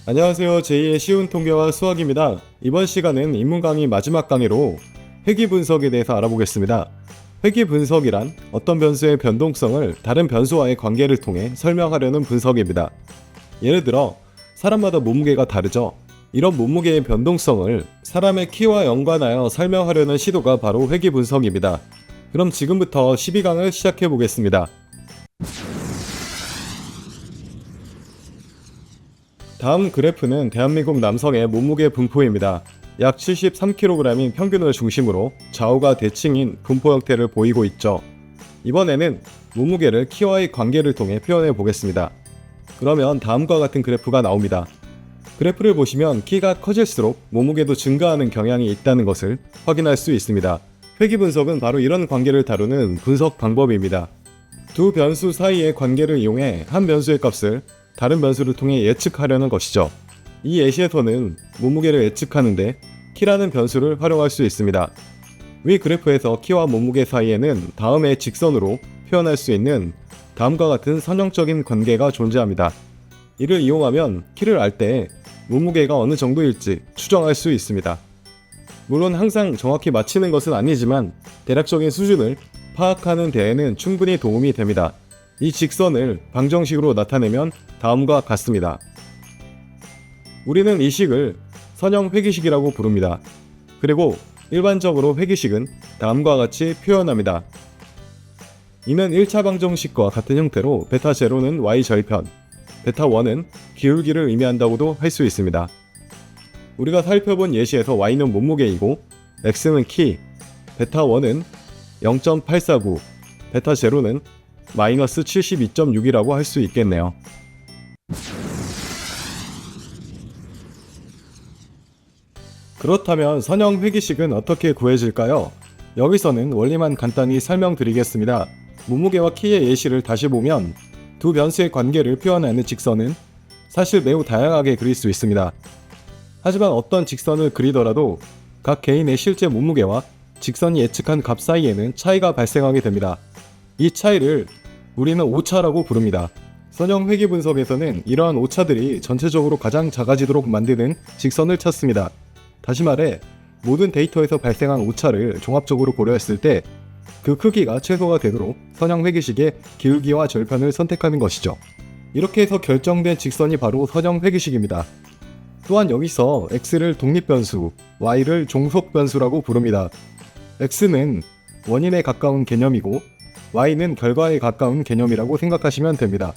안녕하세요. 제2의 쉬운 통계와 수학입니다. 이번 시간은 인문 강의 마지막 강의로 회귀 분석에 대해서 알아보겠습니다. 회귀 분석이란 어떤 변수의 변동성을 다른 변수와의 관계를 통해 설명하려는 분석입니다. 예를 들어 사람마다 몸무게가 다르죠. 이런 몸무게의 변동성을 사람의 키와 연관하여 설명하려는 시도가 바로 회귀 분석입니다. 그럼 지금부터 12강을 시작해 보겠습니다. 다음 그래프는 대한민국 남성의 몸무게 분포입니다. 약 73kg인 평균을 중심으로 좌우가 대칭인 분포 형태를 보이고 있죠. 이번에는 몸무게를 키와의 관계를 통해 표현해 보겠습니다. 그러면 다음과 같은 그래프가 나옵니다. 그래프를 보시면 키가 커질수록 몸무게도 증가하는 경향이 있다는 것을 확인할 수 있습니다. 회귀 분석은 바로 이런 관계를 다루는 분석 방법입니다. 두 변수 사이의 관계를 이용해 한 변수의 값을 다른 변수를 통해 예측하려는 것이죠. 이 예시에서는 몸무게를 예측하는데 키라는 변수를 활용할 수 있습니다. 위 그래프에서 키와 몸무게 사이에는 다음의 직선으로 표현할 수 있는 다음과 같은 선형적인 관계가 존재합니다. 이를 이용하면 키를 알 때 몸무게가 어느 정도일지 추정할 수 있습니다. 물론 항상 정확히 맞히는 것은 아니지만 대략적인 수준을 파악하는 데에는 충분히 도움이 됩니다. 이 직선을 방정식으로 나타내면 다음과 같습니다. 우리는 이 식을 선형 회귀식이라고 부릅니다. 그리고 일반적으로 회귀식은 다음과 같이 표현합니다. 이는 1차 방정식과 같은 형태로 베타 제로는 y 절편, 베타 1은 기울기를 의미한다고도 할 수 있습니다. 우리가 살펴본 예시에서 y는 몸무게이고 x는 키, 베타 1은 0.849, 베타 제로는 마이너스 72.6이라고 할 수 있겠네요. 그렇다면 선형 회귀식은 어떻게 구해질까요? 여기서는 원리만 간단히 설명드리겠습니다. 몸무게와 키의 예시를 다시 보면 두 변수의 관계를 표현하는 직선은 사실 매우 다양하게 그릴 수 있습니다. 하지만 어떤 직선을 그리더라도 각 개인의 실제 몸무게와 직선이 예측한 값 사이에는 차이가 발생하게 됩니다. 이 차이를 우리는 오차라고 부릅니다. 선형 회귀 분석에서는 이러한 오차들이 전체적으로 가장 작아지도록 만드는 직선을 찾습니다. 다시 말해 모든 데이터에서 발생한 오차를 종합적으로 고려했을 때 그 크기가 최소가 되도록 선형 회귀식의 기울기와 절편을 선택하는 것이죠. 이렇게 해서 결정된 직선이 바로 선형 회귀식입니다. 또한 여기서 x를 독립변수, y를 종속변수라고 부릅니다. x는 원인에 가까운 개념이고 y는 결과에 가까운 개념이라고 생각하시면 됩니다.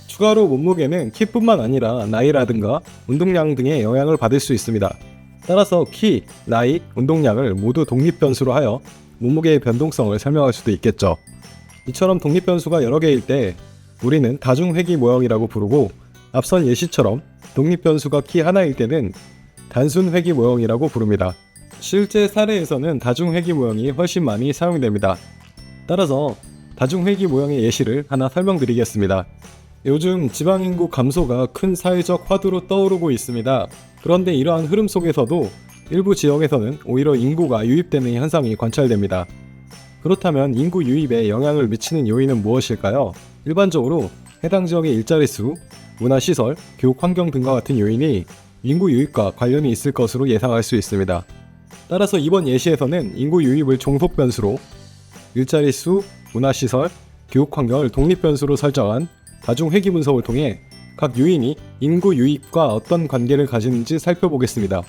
추가로 몸무게는 키뿐만 아니라 나이라든가 운동량 등의 영향을 받을 수 있습니다. 따라서 키, 나이, 운동량을 모두 독립변수로 하여 몸무게의 변동성을 설명할 수도 있겠죠. 이처럼 독립변수가 여러 개일 때 우리는 다중회귀 모형이라고 부르고 앞선 예시처럼 독립변수가 키 하나일 때는 단순회귀 모형이라고 부릅니다. 실제 사례에서는 다중회귀 모형이 훨씬 많이 사용됩니다. 따라서 다중회귀 모형의 예시를 하나 설명드리겠습니다. 요즘 지방인구 감소가 큰 사회적 화두로 떠오르고 있습니다. 그런데 이러한 흐름 속에서도 일부 지역에서는 오히려 인구가 유입되는 현상이 관찰됩니다. 그렇다면 인구 유입에 영향을 미치는 요인은 무엇일까요? 일반적으로 해당 지역의 일자리 수, 문화시설, 교육 환경 등과 같은 요인이 인구 유입과 관련이 있을 것으로 예상할 수 있습니다. 따라서 이번 예시에서는 인구 유입을 종속 변수로 일자리 수, 문화시설, 교육 환경을 독립 변수로 설정한 다중 회귀 분석을 통해 각 요인이 인구 유입과 어떤 관계를 가지는지 살펴보겠습니다.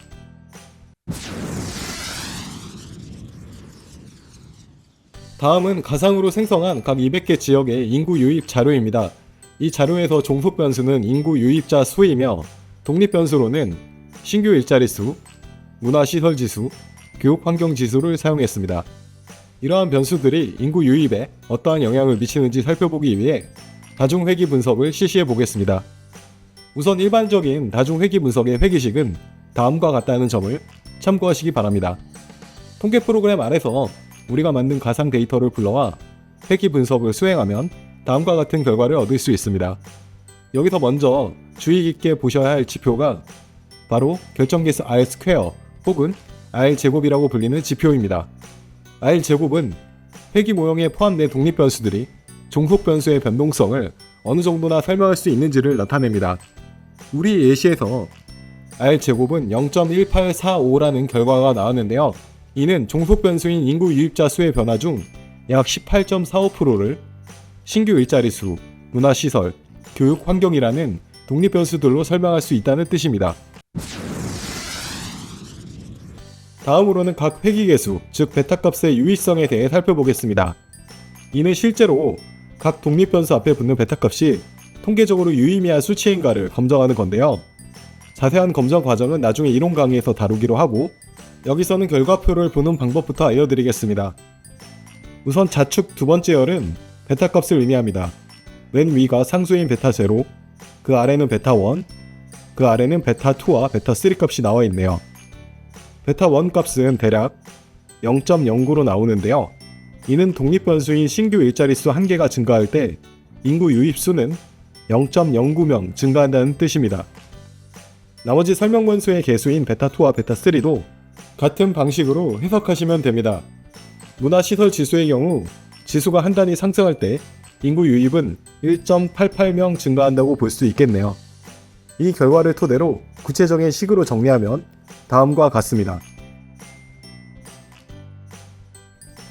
다음은 가상으로 생성한 각 200개 지역의 인구 유입 자료입니다. 이 자료에서 종속 변수는 인구 유입자 수이며 독립 변수로는 신규 일자리 수, 문화시설 지수, 교육 환경 지수를 사용했습니다. 이러한 변수들이 인구 유입에 어떠한 영향을 미치는지 살펴보기 위해 다중회귀 분석을 실시해 보겠습니다. 우선 일반적인 다중회귀 분석의 회귀식은 다음과 같다는 점을 참고하시기 바랍니다. 통계 프로그램 안에서 우리가 만든 가상 데이터를 불러와 회귀 분석을 수행하면 다음과 같은 결과를 얻을 수 있습니다. 여기서 먼저 주의 깊게 보셔야 할 지표가 바로 결정계수 R² 혹은 R제곱이라고 불리는 지표입니다. R제곱은 회귀 모형에 포함된 독립변수들이 종속 변수의 변동성을 어느 정도나 설명할 수 있는지를 나타냅니다. 우리 예시에서 R제곱은 0.1845라는 결과가 나왔는데요. 이는 종속 변수인 인구 유입자 수의 변화 중 약 18.45%를 신규 일자리수, 문화시설, 교육 환경이라는 독립 변수들로 설명할 수 있다는 뜻입니다. 다음으로는 각 회귀계수, 즉 베타값의 유의성에 대해 살펴보겠습니다. 이는 실제로 각 독립 변수 앞에 붙는 베타값이 통계적으로 유의미한 수치인가를 검증하는 건데요. 자세한 검증 과정은 나중에 이론 강의에서 다루기로 하고, 여기서는 결과표를 보는 방법부터 알려드리겠습니다. 우선 좌측 두 번째 열은 베타값을 의미합니다. 맨 위가 상수인 베타0, 그 아래는 베타1, 그 아래는 베타2와 베타3 값이 나와 있네요. 베타1 값은 대략 0.09로 나오는데요. 이는 독립 변수인 신규 일자리수 1개가 증가할 때 인구 유입수는 0.09명 증가한다는 뜻입니다. 나머지 설명 변수의 개수인 베타2와 베타3도 같은 방식으로 해석하시면 됩니다. 문화시설 지수의 경우 지수가 한 단위 상승할 때 인구 유입은 1.88명 증가한다고 볼 수 있겠네요. 이 결과를 토대로 구체적인 식으로 정리하면 다음과 같습니다.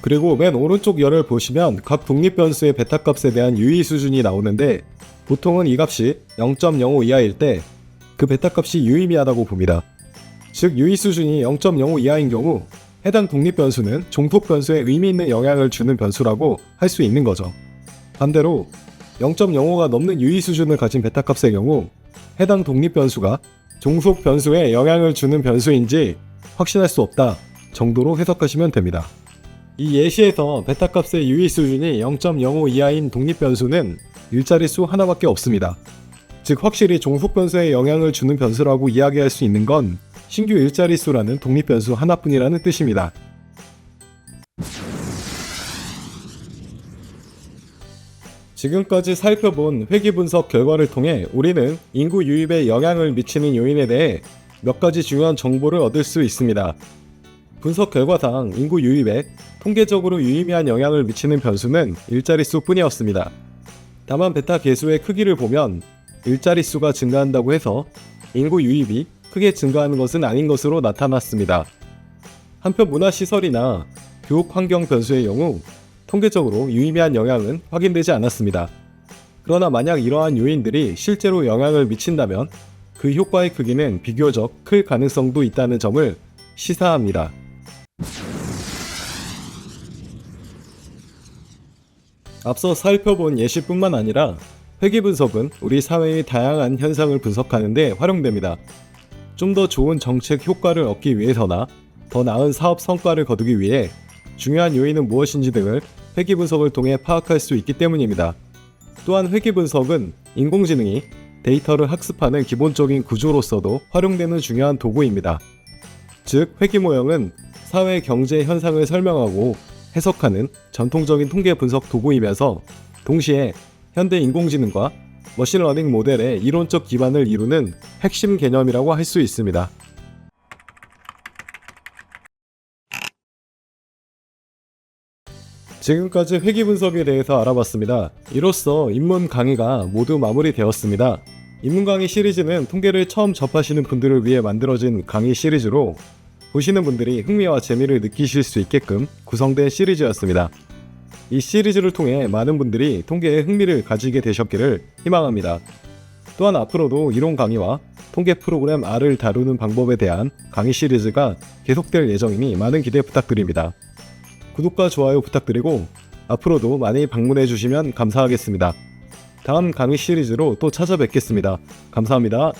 그리고 맨 오른쪽 열을 보시면 각 독립 변수의 베타값에 대한 유의 수준이 나오는데, 보통은 이 값이 0.05 이하일 때 그 베타값이 유의미하다고 봅니다. 즉 유의 수준이 0.05 이하인 경우 해당 독립 변수는 종속 변수에 의미 있는 영향을 주는 변수라고 할 수 있는 거죠. 반대로 0.05가 넘는 유의 수준을 가진 베타값의 경우 해당 독립 변수가 종속 변수에 영향을 주는 변수인지 확신할 수 없다 정도로 해석하시면 됩니다. 이 예시에서 베타값의 유의 수준이 0.05 이하인 독립 변수는 일자리수 하나밖에 없습니다. 즉 확실히 종속 변수에 영향을 주는 변수라고 이야기할 수 있는 건 신규 일자리수라는 독립 변수 하나뿐이라는 뜻입니다. 지금까지 살펴본 회귀 분석 결과를 통해 우리는 인구 유입에 영향을 미치는 요인에 대해 몇 가지 중요한 정보를 얻을 수 있습니다. 분석 결과상 인구 유입에 통계적으로 유의미한 영향을 미치는 변수는 일자리수 뿐이었습니다. 다만 베타 계수의 크기를 보면 일자리수가 증가한다고 해서 인구 유입이 크게 증가하는 것은 아닌 것으로 나타났습니다. 한편 문화시설이나 교육 환경 변수의 경우 통계적으로 유의미한 영향은 확인되지 않았습니다. 그러나 만약 이러한 요인들이 실제로 영향을 미친다면 그 효과의 크기는 비교적 클 가능성도 있다는 점을 시사합니다. 앞서 살펴본 예시뿐만 아니라 회귀 분석은 우리 사회의 다양한 현상을 분석하는 데 활용됩니다. 좀 더 좋은 정책 효과를 얻기 위해서나 더 나은 사업 성과를 거두기 위해 중요한 요인은 무엇인지 등을 회귀 분석을 통해 파악할 수 있기 때문입니다. 또한 회귀 분석은 인공지능이 데이터를 학습하는 기본적인 구조로서도 활용되는 중요한 도구입니다. 즉, 회귀 모형은 사회 경제 현상을 설명하고 해석하는 전통적인 통계 분석 도구이면서 동시에 현대 인공지능과 머신러닝 모델의 이론적 기반을 이루는 핵심 개념이라고 할 수 있습니다. 지금까지 회귀 분석에 대해서 알아봤습니다. 이로써 입문 강의가 모두 마무리되었습니다. 입문 강의 시리즈는 통계를 처음 접하시는 분들을 위해 만들어진 강의 시리즈로 보시는 분들이 흥미와 재미를 느끼실 수 있게끔 구성된 시리즈였습니다. 이 시리즈를 통해 많은 분들이 통계에 흥미를 가지게 되셨기를 희망합니다. 또한 앞으로도 이론 강의와 통계 프로그램 R을 다루는 방법에 대한 강의 시리즈가 계속될 예정이니 많은 기대 부탁드립니다. 구독과 좋아요 부탁드리고 앞으로도 많이 방문해 주시면 감사하겠습니다. 다음 강의 시리즈로 또 찾아뵙겠습니다. 감사합니다.